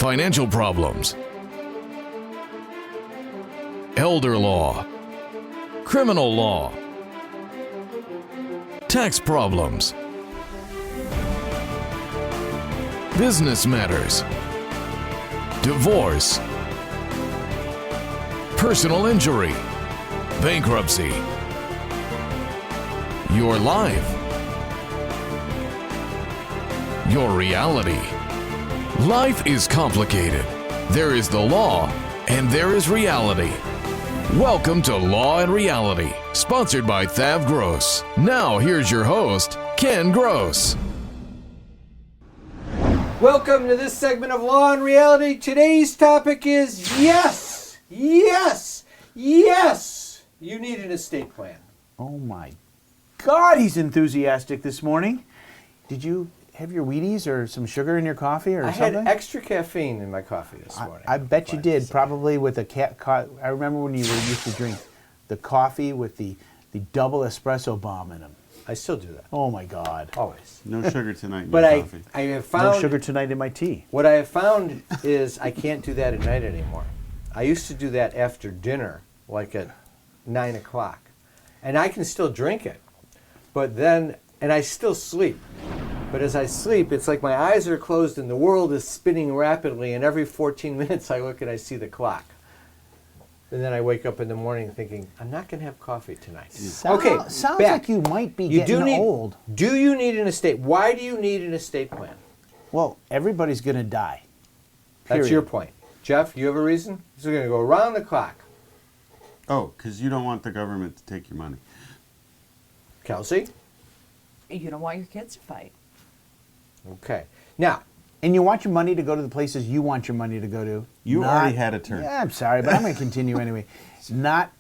financial problems, elder law, criminal law, tax problems, business matters, divorce, personal injury, bankruptcy, your life, your reality. Life is complicated. There is the law and there is reality. Welcome to Law and Reality, sponsored by THAV GROSS. Now here's your host, Ken Gross. Welcome to this segment of Law and Reality. Today's topic is yes, yes, yes, you need an estate plan. Oh my God, he's enthusiastic this morning. Did you have your Wheaties or some sugar in your coffee or something? I had extra caffeine in my coffee this morning. I bet you did, probably with a I remember when you used to drink the coffee with the double espresso bomb in them. I still do that. Oh my God. Always. No sugar tonight in But your coffee. I have found... No sugar tonight in my tea. What I have found is I can't do that at night anymore. I used to do that after dinner, like at 9 o'clock. And I can still drink it. But then, and I still sleep. But as I sleep, it's like my eyes are closed and the world is spinning rapidly, and every 14 minutes I look and I see the clock. And then I wake up in the morning thinking, I'm not going to have coffee tonight. Sounds back. like you might be getting old. Do you need an estate? Why do you need an estate plan? Well, everybody's going to die. That's Period. your point. Jeff, you have a reason? So we're going to go around the clock. Oh, because you don't want the government to take your money. Kelsey? You don't want your kids to fight. Okay. Now, And you want your money to go to the places you want your money to go to. You already had a turn. Yeah, I'm sorry, but I'm going to continue anyway. Not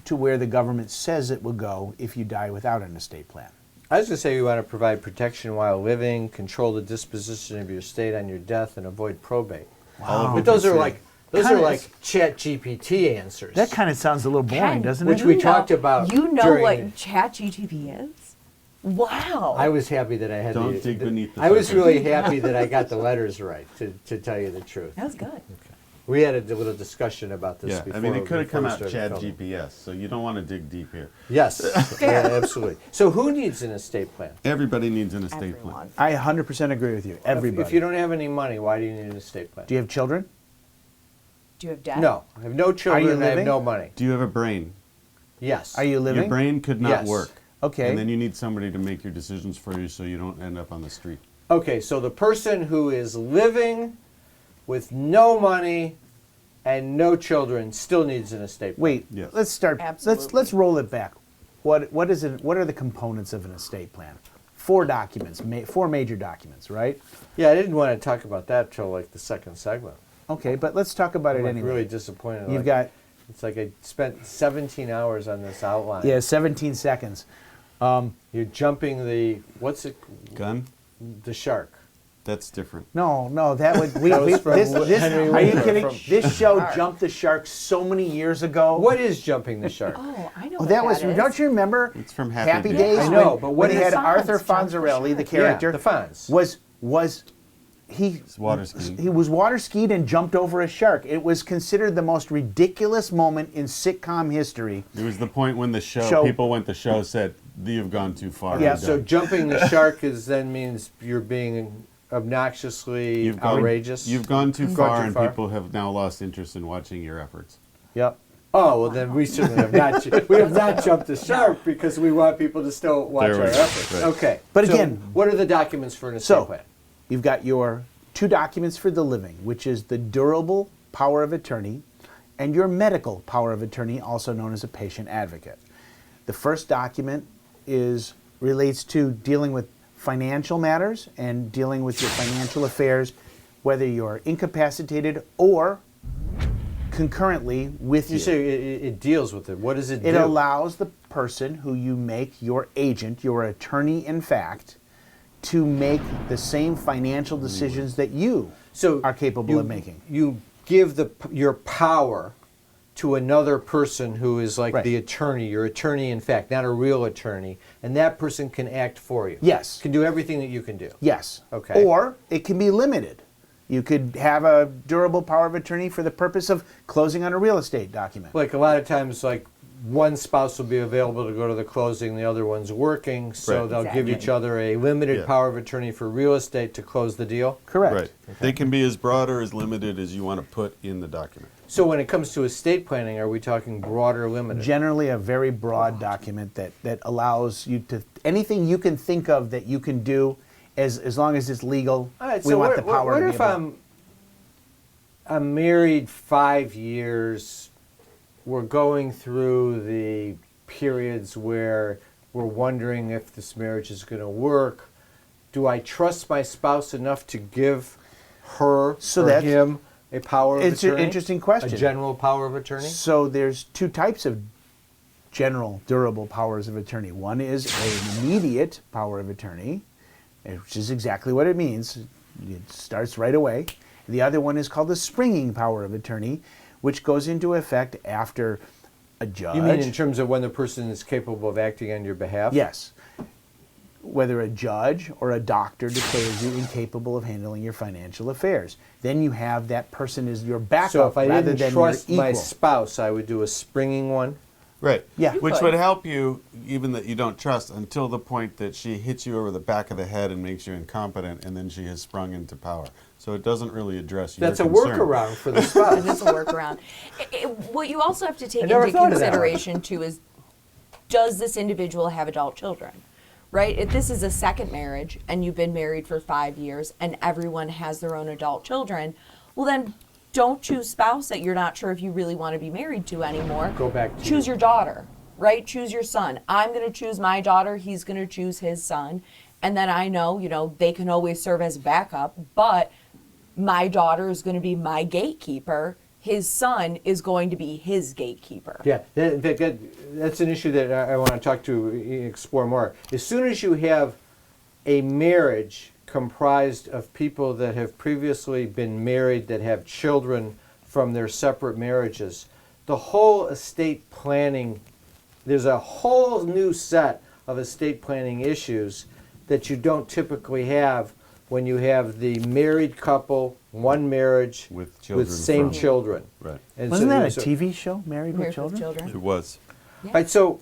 to where the government says it will go if you die without an estate plan. I was going to say you want to provide protection while living, control the disposition of your estate on your death, and avoid probate. Wow. But those are like Kinda- Chat GPT answers. That kind of sounds a little boring, Ken, doesn't Which it? we You talked know- about You know during what ChatGPT is? Wow. I was happy that I had Don't dig beneath the I was surface. really happy that I got the letters right, to tell you the truth. That was good. We had a little discussion about this Yeah, before. I mean, it could have come we out started Chad filming. GPS, so you don't want to dig deep here. Yes, yeah, absolutely. So who needs an estate plan? Everybody needs an estate plan. Everyone. I 100% agree with you. Everybody. If you don't have any money, why do you need an estate plan? Do you have children? Do you have debt? No, I have no children and I have living? no money. Do you have a brain? Yes. Are you living? Your brain could not Yes. work. Okay. And then you need somebody to make your decisions for you so you don't end up on the street. Okay, so the person who is living with no money and no children still needs an estate plan. Wait, Yes. let's start. Absolutely. Let's roll it back. What is it? What are the components of an estate plan? 4 documents, 4 major documents, right? Yeah, I didn't want to talk about that till like the second segment. Okay, but let's talk about I'm it like anyway. really disappointed. You've Like, got it's like I spent 17 hours on this outline. 17 seconds. You're jumping the Gun? the shark. That's different. No, that would That was from Henry Are you Winkler kidding? from- This show Shark. jumped the shark so many years ago. What is jumping the shark? Oh, I know Oh, what that was. is. Don't you remember? It's from Happy Days. Days. I know, when- but what when he is had Fonz Arthur jumped the Fonzarelli, the shark? character, Yeah, the Fonz. was he It's water skiing. He was water skied and jumped over a shark. It was considered the most ridiculous moment in sitcom history. It was the point when the Show- people went to show said, you've gone too far. Yeah, I'm So done." jumping the shark then means you're being obnoxiously You've gone- outrageous. You've gone too Gone far, too and far. people have now lost interest in watching your efforts. Yep. Oh well, then we certainly have not. We have not jumped the shark because we want people to still watch There our we go. efforts. Right. Okay. But so again- what are the documents for an estate So, plan? you've got your 2 documents for the living, which is the durable power of attorney and your medical power of attorney, also known as a patient advocate. The first document relates to dealing with financial matters and dealing with your financial affairs, whether you're incapacitated or concurrently with You say it deals with it. What does it do? It allows the person who you make your agent, your attorney in fact, to make the same financial decisions that you are capable of making. You give your power to another person who is like Right. the attorney, your attorney in fact, not a real attorney, and that person can act for you. Yes. Can do everything that you can do. Yes. Okay. Or it can be limited. You could have a durable power of attorney for the purpose of closing on a real estate document. Like a lot of times, like one spouse will be available to go to the closing, the other one's working, so Right. they'll give each other a limited Yeah. power of attorney for real estate to close the deal. Correct. Right. They can be as broad or as limited as you want to put in the document. So when it comes to estate planning, are we talking broad or limited? Generally a very broad document that allows you to, anything you can think of that you can do as long as it's legal, All right, we so want what, the power what to be if about. I'm married 5 years, we're going through the periods where we're wondering if this marriage is going to work. Do I trust my spouse enough to give her So or that's- him a power of It's an attorney? interesting question. A general power of attorney? So there's two types of general durable powers of attorney. One is an immediate power of attorney, which is exactly what it means. It starts right away. The other one is called the springing power of attorney, which goes into effect after a judge. You mean in terms of when the person is capable of acting on your behalf? Yes. Whether a judge or a doctor declares you incapable of handling your financial affairs. Then you have that person as your backup So if I rather didn't than trust your my equal. spouse, I would do a springing one? Right. Yeah. You Which could. would help you, even that you don't trust, until the point that she hits you over the back of the head and makes you incompetent, and then she has sprung into power. So it doesn't really address your That's a concern. workaround for the It spouse. is a workaround. What you also have to take never into thought of that one. consideration too is, does this individual have adult children? Right? If this is a second marriage and you've been married for 5 years and everyone has their own adult children, well then don't choose spouse that you're not sure if you really want to be married to anymore. Go back to choose your daughter, right? Choose your son. I'm going to choose my daughter. He's going to choose his son. And then I know, they can always serve as backup, but my daughter is going to be my gatekeeper. His son is going to be his gatekeeper. Yeah, that's an issue that I want to talk to, explore more. As soon as you have a marriage comprised of people that have previously been married, that have children from their separate marriages, the whole estate planning, there's a whole new set of estate planning issues that you don't typically have when you have the married couple, one marriage With children same from- children. Right. And Wasn't so- that a so- TV show, Married with Married with Children? children. It was. Right, so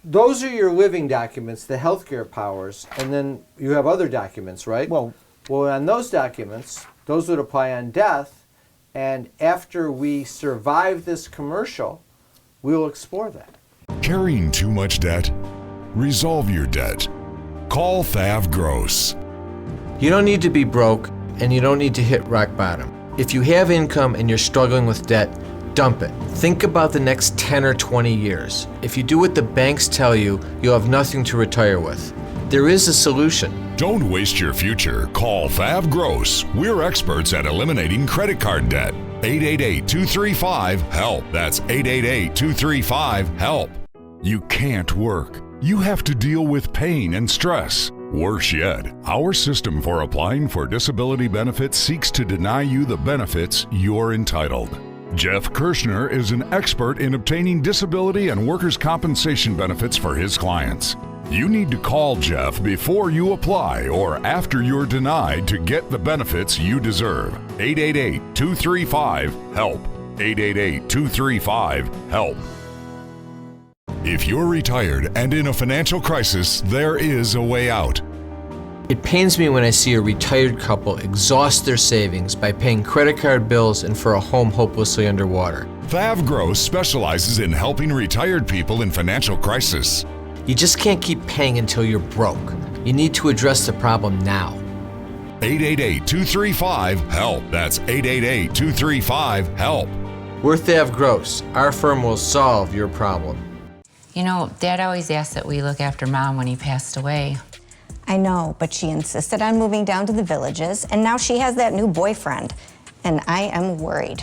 those are your living documents, the healthcare powers, and then you have other documents, right? Well, on those documents, those would apply on death, and after we survive this commercial, we will explore that. Carrying too much debt? Resolve your debt. Call THAV GROSS. You don't need to be broke, and you don't need to hit rock bottom. If you have income and you're struggling with debt, dump it. Think about the next 10 or 20 years. If you do what the banks tell you, you'll have nothing to retire with. There is a solution. Don't waste your future. Call THAV GROSS. We're experts at eliminating credit card debt. 888-235-HELP. That's 888-235-HELP. You can't work. You have to deal with pain and stress. Worse yet, our system for applying for disability benefits seeks to deny you the benefits you're entitled. Jeff Kirschner is an expert in obtaining disability and workers' compensation benefits for his clients. You need to call Jeff before you apply or after you're denied to get the benefits you deserve. 888-235-HELP. 888-235-HELP. If you're retired and in a financial crisis, there is a way out. It pains me when I see a retired couple exhaust their savings by paying credit card bills and for a home hopelessly underwater. THAV GROSS specializes in helping retired people in financial crisis. You just can't keep paying until you're broke. You need to address the problem now. 888-235-HELP. That's 888-235-HELP. We're THAV GROSS. Our firm will solve your problem. Dad always asked that we look after Mom when he passed away. I know, but she insisted on moving down to the Villages, and now she has that new boyfriend, and I am worried.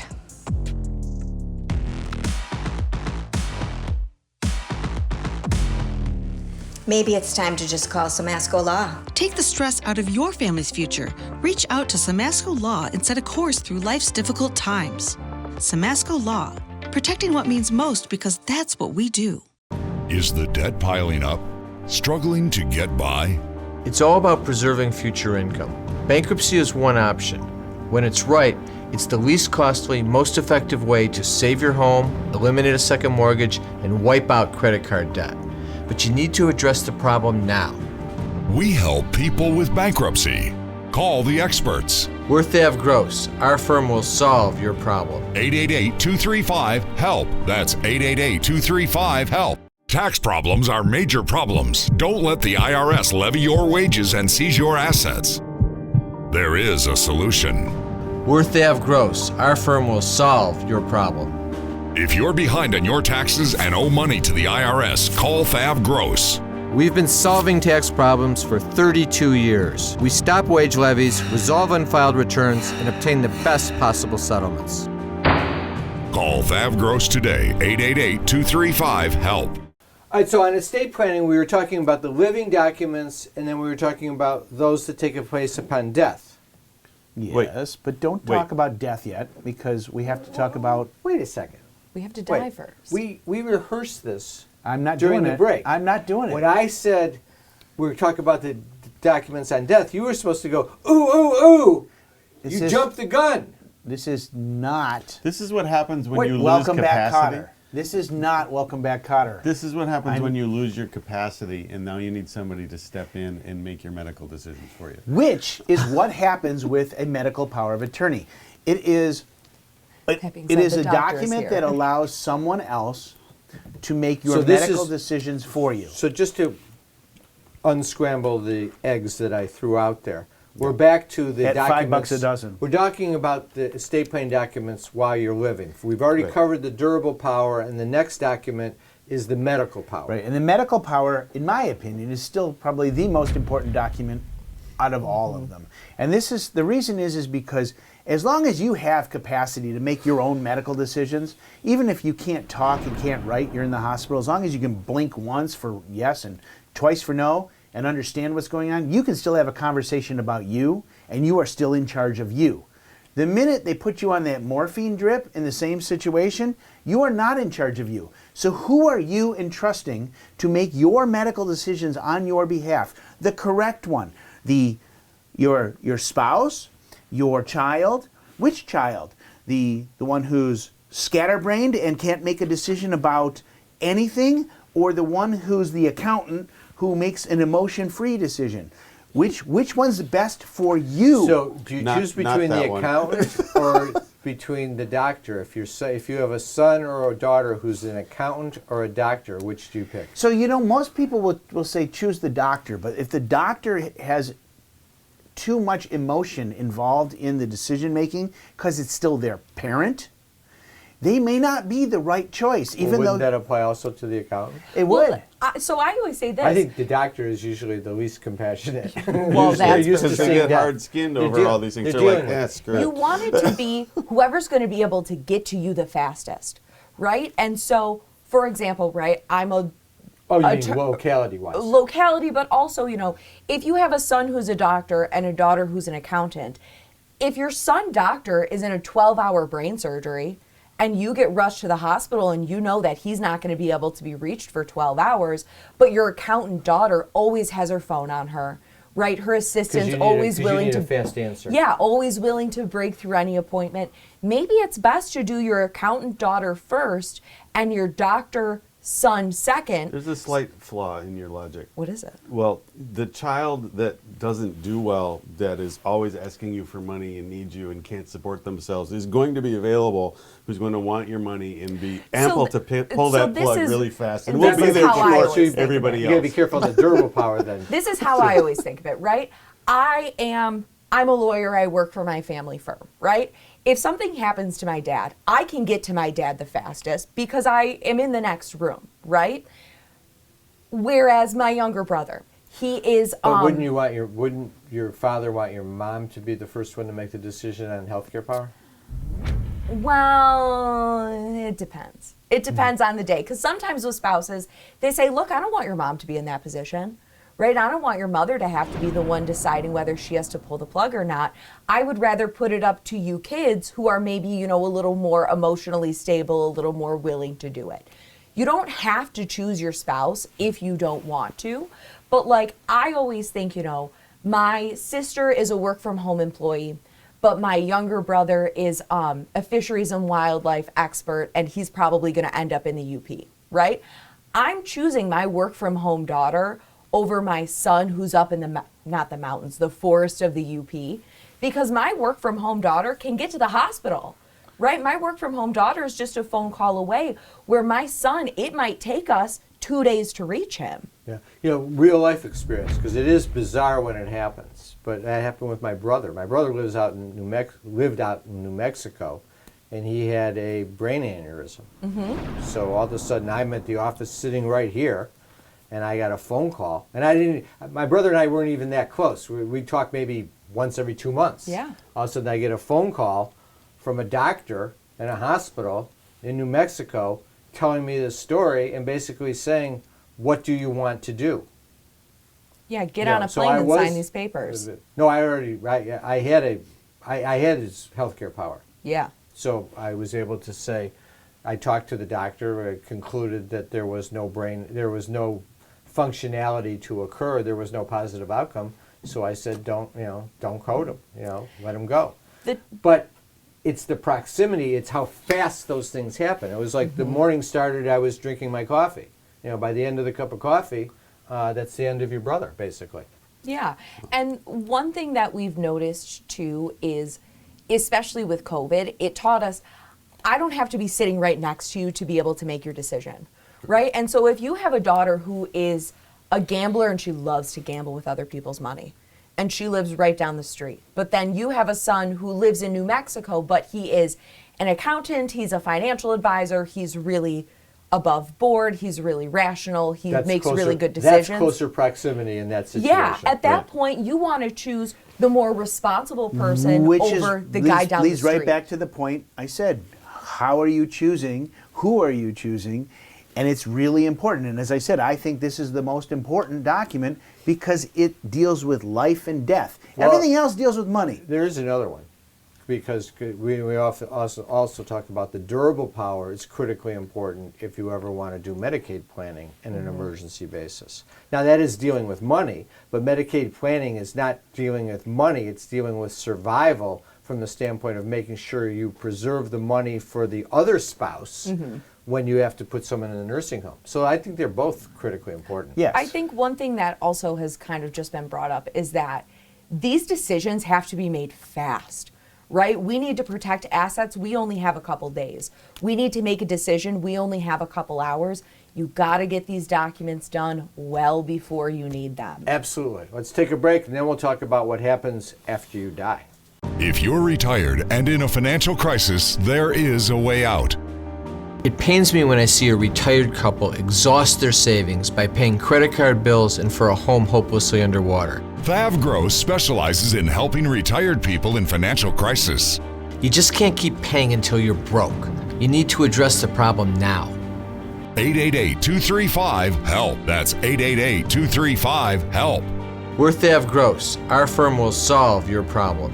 Maybe it's time to just call Samasco Law. Take the stress out of your family's future. Reach out to Samasco Law and set a course through life's difficult times. Samasco Law, protecting what means most because that's what we do. Is the debt piling up? Struggling to get by? It's all about preserving future income. Bankruptcy is one option. When it's right, it's the least costly, most effective way to save your home, eliminate a second mortgage, and wipe out credit card debt. But you need to address the problem now. We help people with bankruptcy. Call the experts. We're THAV GROSS. Our firm will solve your problem. 888-235-HELP. That's 888-235-HELP. Tax problems are major problems. Don't let the IRS levy your wages and seize your assets. There is a solution. We're THAV GROSS. Our firm will solve your problem. If you're behind on your taxes and owe money to the IRS, call THAV GROSS. We've been solving tax problems for 32 years. We stop wage levies, resolve unfiled returns, and obtain the best possible settlements. Call THAV GROSS today, 888-235-HELP. All right, so on estate planning, we were talking about the living documents, and then we were talking about those that take place upon death. Yes, but don't talk about death yet, because we have to talk about... Wait a second. We have to die first. We rehearsed this. I'm not during doing the it. break. I'm not doing it. When I said we were talking about the documents on death, you were supposed to go, ooh, ooh, ooh. You jumped the gun. This is not... This is what happens when you lose Welcome capacity. Back, Cotter. This is not Welcome Back, Cotter. This is what happens when you lose your capacity, and now you need somebody to step in and make your medical decisions for you. Which is what happens with a medical power of attorney. It is a document that allows someone else to make your medical decisions for you. So just to unscramble the eggs that I threw out there, we're back to the documents. $5 a dozen. We're talking about the estate planning documents while you're living. We've already covered the durable power, and the next document is the medical power. Right, and the medical power, in my opinion, is still probably the most important document out of all of them. And this is the reason is because as long as you have capacity to make your own medical decisions, even if you can't talk and can't write, you're in the hospital, as long as you can blink once for yes and twice for no and understand what's going on, you can still have a conversation about you, and you are still in charge of you. The minute they put you on that morphine drip in the same situation, you are not in charge of you. So who are you entrusting to make your medical decisions on your behalf? The correct one. Your spouse, your child. Which child? The one who's scatterbrained and can't make a decision about anything, or the one who's the accountant who makes an emotion-free decision? Which one's best for you? So do you choose between the accountant or between the doctor? If you have a son or a daughter who's an accountant or a doctor, which do you pick? So most people will say choose the doctor, but if the doctor has too much emotion involved in the decision making because it's still their parent, they may not be the right choice. Wouldn't that apply also to the accountant? It would. So I always say this. I think the doctor is usually the least compassionate. Well, that's because they get hard-skinned over all these things. They're like, screw it. You want it to be whoever's going to be able to get to you the fastest, right? And so, for example, right, I'm a... Oh, you mean locality-wise? Locality, but also, if you have a son who's a doctor and a daughter who's an accountant, if your son doctor is in a 12-hour brain surgery and you get rushed to the hospital and you know that he's not going to be able to be reached for 12 hours, but your accountant daughter always has her phone on her, right? Her assistant's always willing to... a fast answer. Yeah, always willing to break through any appointment. Maybe it's best to do your accountant daughter first and your doctor son second. There's a slight flaw in your logic. What is it? Well, the child that doesn't do well, that is always asking you for money and needs you and can't support themselves, is going to be available, who's going to want your money and be ample to pull that plug really fast. And we'll be there for everybody else. You got to be careful of the durable power then. This is how I always think of it, right? I'm a lawyer, I work for my family firm, right? If something happens to my dad, I can get to my dad the fastest because I am in the next room, right? Whereas my younger brother, he is... But wouldn't your father want your mom to be the first one to make the decision on healthcare power? Well, it depends. It depends on the day. Because sometimes with spouses, they say, look, I don't want your mom to be in that position. Right? I don't want your mother to have to be the one deciding whether she has to pull the plug or not. I would rather put it up to you kids who are maybe, a little more emotionally stable, a little more willing to do it. You don't have to choose your spouse if you don't want to. But I always think, my sister is a work from home employee, but my younger brother is a fisheries and wildlife expert, and he's probably going to end up in the UP, right? I'm choosing my work from home daughter over my son who's up in not the mountains, the forest of the UP, because my work from home daughter can get to the hospital, right? My work from home daughter is just a phone call away, where my son, it might take us 2 days to reach him. Yeah, real life experience, because it is bizarre when it happens. But that happened with my brother. My brother lived out in New Mexico, and he had a brain aneurysm. So all of a sudden, I'm at the office sitting right here, and I got a phone call. And my brother and I weren't even that close. We talk maybe once every 2 months. Yeah. All of a sudden, I get a phone call from a doctor in a hospital in New Mexico telling me this story and basically saying, what do you want to do? Yeah, get on a plane and sign these papers. No, I had his healthcare power. Yeah. So I was able to say, I talked to the doctor, I concluded that there was no functionality to occur, there was no positive outcome. So I said, don't code him, let him go. But it's the proximity, it's how fast those things happen. It was like the morning started, I was drinking my coffee. By the end of the cup of coffee, that's the end of your brother, basically. Yeah, and one thing that we've noticed too is, especially with COVID, it taught us, I don't have to be sitting right next to you to be able to make your decision, right? And so if you have a daughter who is a gambler and she loves to gamble with other people's money, and she lives right down the street, but then you have a son who lives in New Mexico, but he is an accountant, he's a financial advisor, he's really above board, he's really rational, makes really good decisions. That's closer proximity in that situation. Yeah, at that point, you want to choose the more responsible person over the guy down the street. Leads right back to the point I said. How are you choosing? Who are you choosing? And it's really important. And as I said, I think this is the most important document because it deals with life and death. Well, everything else deals with money. There is another one, because we also talked about the durable power is critically important if you ever want to do Medicaid planning in an emergency basis. Now that is dealing with money, but Medicaid planning is not dealing with money, it's dealing with survival from the standpoint of making sure you preserve the money for the other spouse when you have to put someone in a nursing home. So I think they're both critically important. Yes. I think one thing that also has kind of just been brought up is that these decisions have to be made fast, right? We need to protect assets. We only have a couple days. We need to make a decision. We only have a couple hours. You got to get these documents done well before you need them. Absolutely. Let's take a break, and then we'll talk about what happens after you die. If you're retired and in a financial crisis, there is a way out. It pains me when I see a retired couple exhaust their savings by paying credit card bills and for a home hopelessly underwater. THAV GROSS specializes in helping retired people in financial crisis. You just can't keep paying until you're broke. You need to address the problem now. 888-235-HELP. That's 888-235-HELP. We're THAV GROSS. Our firm will solve your problem.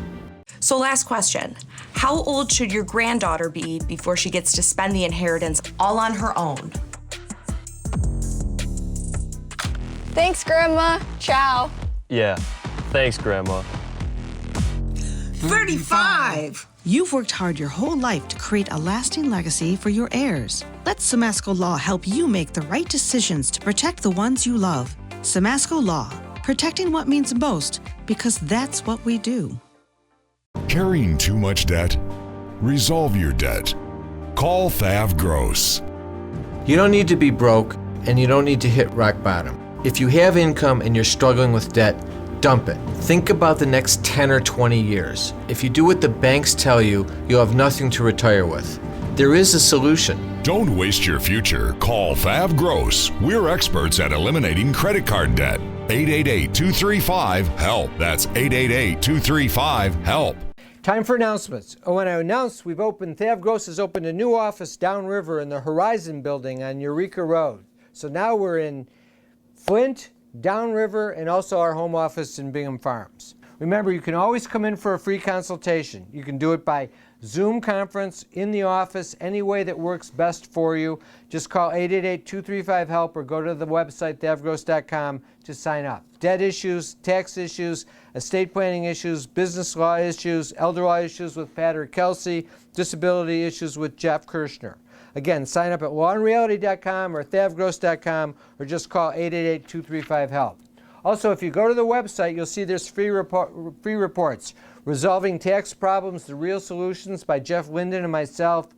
So last question. How old should your granddaughter be before she gets to spend the inheritance all on her own? Thanks, Grandma. Ciao. Yeah, thanks, Grandma. 35! You've worked hard your whole life to create a lasting legacy for your heirs. Let Samasco Law help you make the right decisions to protect the ones you love. Samasco Law, protecting what means most, because that's what we do. Carrying too much debt? Resolve your debt. Call THAV GROSS. You don't need to be broke, and you don't need to hit rock bottom. If you have income and you're struggling with debt, dump it. Think about the next 10 or 20 years. If you do what the banks tell you, you'll have nothing to retire with. There is a solution. Don't waste your future. Call THAV GROSS. We're experts at eliminating credit card debt. 888-235-HELP. That's 888-235-HELP. Time for announcements. I want to announce THAV GROSS has opened a new office downriver in the Horizon building on Eureka Road. So now we're in Flint, downriver, and also our home office in Bingham Farms. Remember, you can always come in for a free consultation. You can do it by Zoom conference, in the office, any way that works best for you. Just call 888-235-HELP or go to the website, thavgross.com, to sign up. Debt issues, tax issues, estate planning issues, business law issues, elder law issues with Pat or Kelsey, disability issues with Jeff Kirshner. Again, sign up at lawandreality.com or thavgross.com or just call 888-235-HELP. Also, if you go to the website, you'll see there's free reports. Resolving Tax Problems, The Real Solutions by Jeff Linden and myself.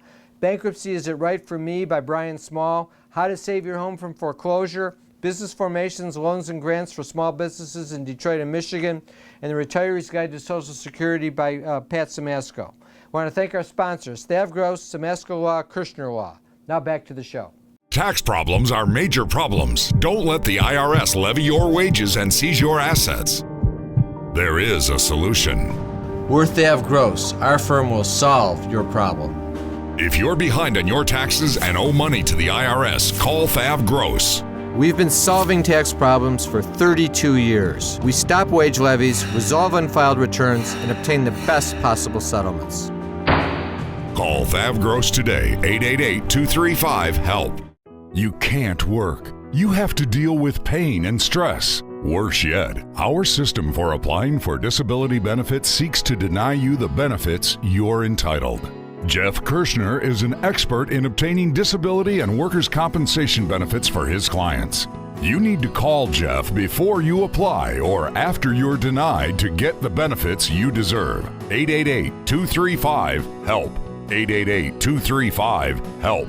Bankruptcy, Is It Right for Me by Brian Small. How to Save Your Home from Foreclosure. Business Formations, Loans and Grants for Small Businesses in Detroit and Michigan. And The Retiree's Guide to Social Security by Pat Simasko. I want to thank our sponsors, THAV GROSS, Simasko Law, Kirshner Law. Now back to the show. Tax problems are major problems. Don't let the IRS levy your wages and seize your assets. There is a solution. We're THAV GROSS. Our firm will solve your problem. If you're behind on your taxes and owe money to the IRS, call THAV GROSS. We've been solving tax problems for 32 years. We stop wage levies, resolve unfiled returns, and obtain the best possible settlements. Call THAV GROSS today, 888-235-HELP. You can't work. You have to deal with pain and stress. Worse yet, our system for applying for disability benefits seeks to deny you the benefits you're entitled. Jeff Kirshner is an expert in obtaining disability and workers' compensation benefits for his clients. You need to call Jeff before you apply or after you're denied to get the benefits you deserve. 888-235-HELP. 888-235-HELP.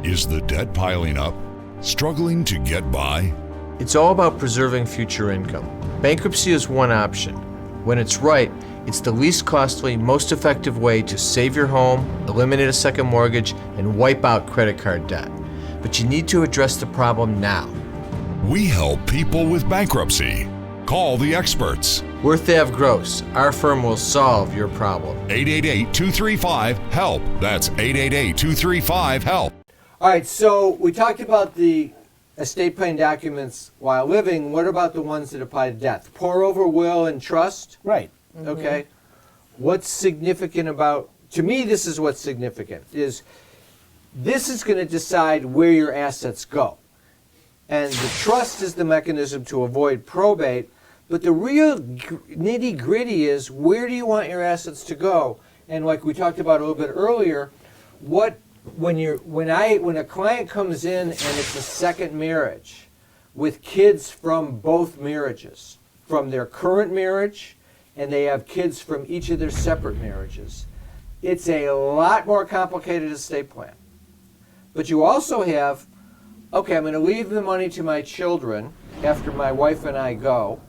Is the debt piling up? Struggling to get by? It's all about preserving future income. Bankruptcy is one option. When it's right, it's the least costly, most effective way to save your home, eliminate a second mortgage, and wipe out credit card debt. But you need to address the problem now. We help people with bankruptcy. Call the experts. We're THAV GROSS. Our firm will solve your problem. 888-235-HELP. That's 888-235-HELP. All right, so we talked about the estate plan documents while living. What about the ones that apply to death? Pour over, will, and trust? Right. Okay. What's significant about, to me, this is what's significant, is this is going to decide where your assets go. And the trust is the mechanism to avoid probate, but the real nitty-gritty is, where do you want your assets to go? And like we talked about a little bit earlier, when a client comes in and it's a second marriage with kids from both marriages, from their current marriage, and they have kids from each of their separate marriages, it's a lot more complicated estate plan. But you also have, okay, I'm going to leave the money to my children after my wife and I go,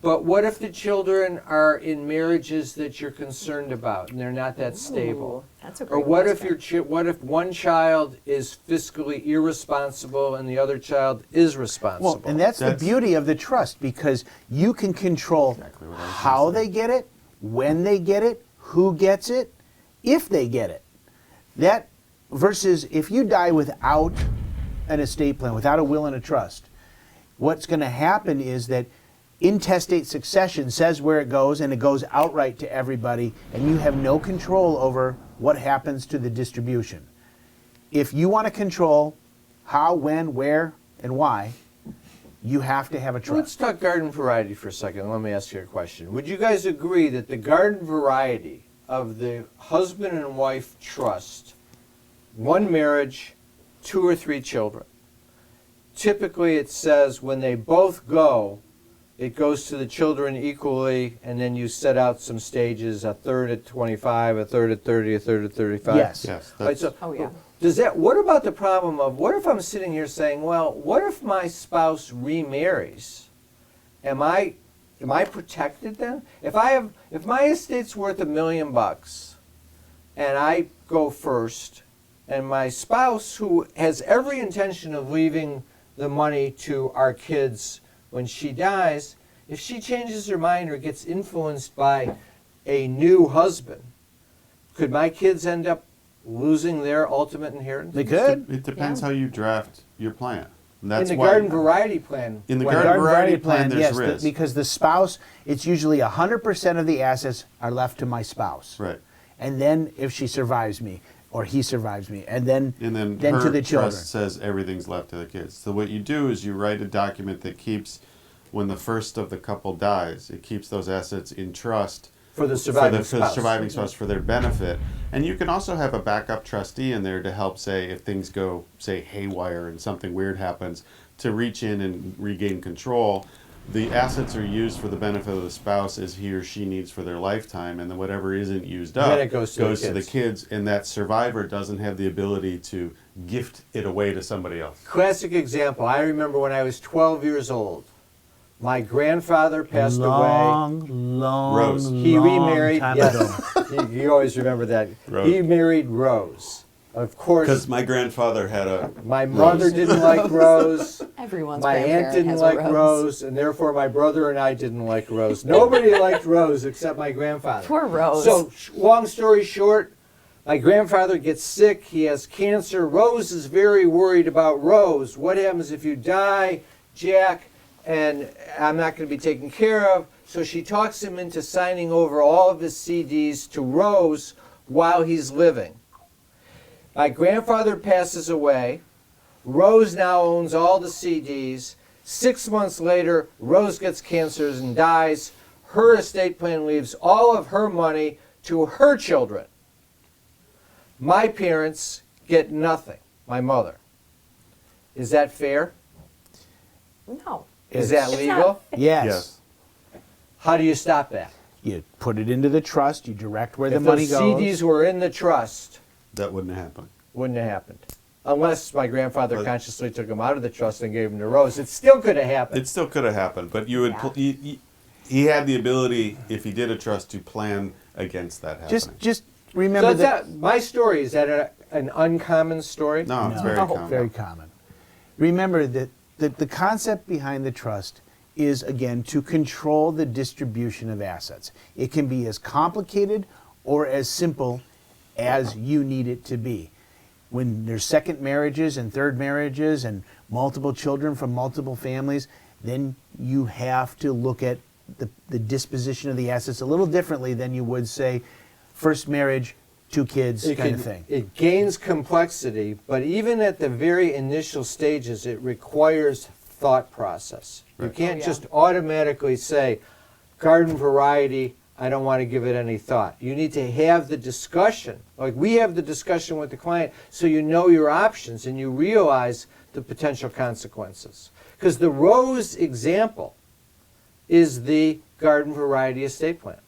but what if the children are in marriages that you're concerned about and they're not that stable? That's a Or great what question. if what if one child is fiscally irresponsible and the other child is responsible? Well, and that's the beauty of the trust, because you can control how they get it, when they get it, who gets it, if they get it. That versus if you die without an estate plan, without a will and a trust, what's going to happen is that intestate succession says where it goes, and it goes outright to everybody, and you have no control over what happens to the distribution. If you want to control how, when, where, and why, you have to have a trust. Let's talk garden variety for a second. Let me ask you a question. Would you guys agree that the garden variety of the husband and wife trust, one marriage, 2 or 3 children, typically it says when they both go, it goes to the children equally, and then you set out some stages, a third at 25, a third at 30, a third at 35. Yes. Right, so Oh, yeah. what about the problem of, what if I'm sitting here saying, well, what if my spouse remarries? Am I protected then? If my estate's worth $1 million and I go first, and my spouse, who has every intention of leaving the money to our kids when she dies, if she changes her mind or gets influenced by a new husband, could my kids end up losing their ultimate inheritance? They could. It depends how you draft your plan. And that's in the why- garden variety plan. In the when- garden variety plan, there's yes, risk. because the spouse, it's usually 100% of the assets are left to my spouse. Right. And then if she survives me, or he survives me, and then her to the children. trust says everything's left to the kids. So what you do is you write a document that keeps, when the first of the couple dies, it keeps those assets in trust For the surviving for the spouse. surviving spouse for their benefit. And you can also have a backup trustee in there to help, say, if things go, say, haywire and something weird happens, to reach in and regain control. The assets are used for the benefit of the spouse as he or she needs for their lifetime, and then whatever isn't used up Then it goes to the the kids. kids, and that survivor doesn't have the ability to gift it away to somebody else. Classic example. I remember when I was 12 years old. My grandfather passed away. Rose. He long remarried. time Yes, you always remember that. Rose. He married Rose. Of course, Because my grandfather had a my mother didn't like Rose. Everyone's My aunt grandparent didn't has a like rose. Rose, and therefore my brother and I didn't like Rose. Nobody liked Rose except my grandfather. Poor Rose. So, long story short, my grandfather gets sick. He has cancer. Rose is very worried about Rose. What happens if you die, Jack, and I'm not going to be taken care of? So she talks him into signing over all of his CDs to Rose while he's living. My grandfather passes away. Rose now owns all the CDs. 6 months later, Rose gets cancer and dies. Her estate plan leaves all of her money to her children. My parents get nothing, my mother. Is that fair? No. Is that It's legal? not. Yes. How do you stop that? You put it into the trust, you direct where the If money those goes. CDs were in the trust, that wouldn't happen. wouldn't have happened. Unless my grandfather consciously took them out of the trust and gave them to Rose. It still could have happened. It still could have happened, but you would. He had the ability, if he did a trust, to plan against that happening. Just remember So that. my story, is that an uncommon story? No, it's very common. Very common. Remember that the concept behind the trust is, again, to control the distribution of assets. It can be as complicated or as simple as you need it to be. When there's second marriages and third marriages and multiple children from multiple families, then you have to look at the disposition of the assets a little differently than you would, say, first marriage, 2 kids kind of thing. It gains complexity, but even at the very initial stages, it requires thought process. You can't just automatically say, garden variety, I don't want to give it any thought. You need to have the discussion. Like we have the discussion with the client so you know your options and you realize the potential consequences. Because the Rose example is the garden variety estate plan.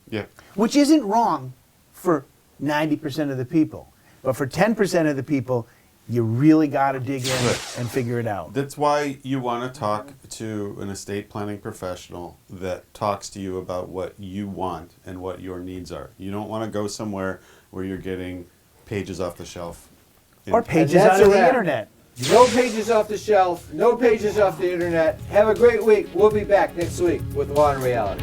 Yeah. Which isn't wrong for 90% of the people. But for 10% of the people, you really got to dig in and figure it out. That's why you want to talk to an estate planning professional that talks to you about what you want and what your needs are. You don't want to go somewhere where you're getting pages off the shelf. Or pages out of the internet. No pages off the shelf, no pages off the internet. Have a great week. We'll be back next week with Law and Reality.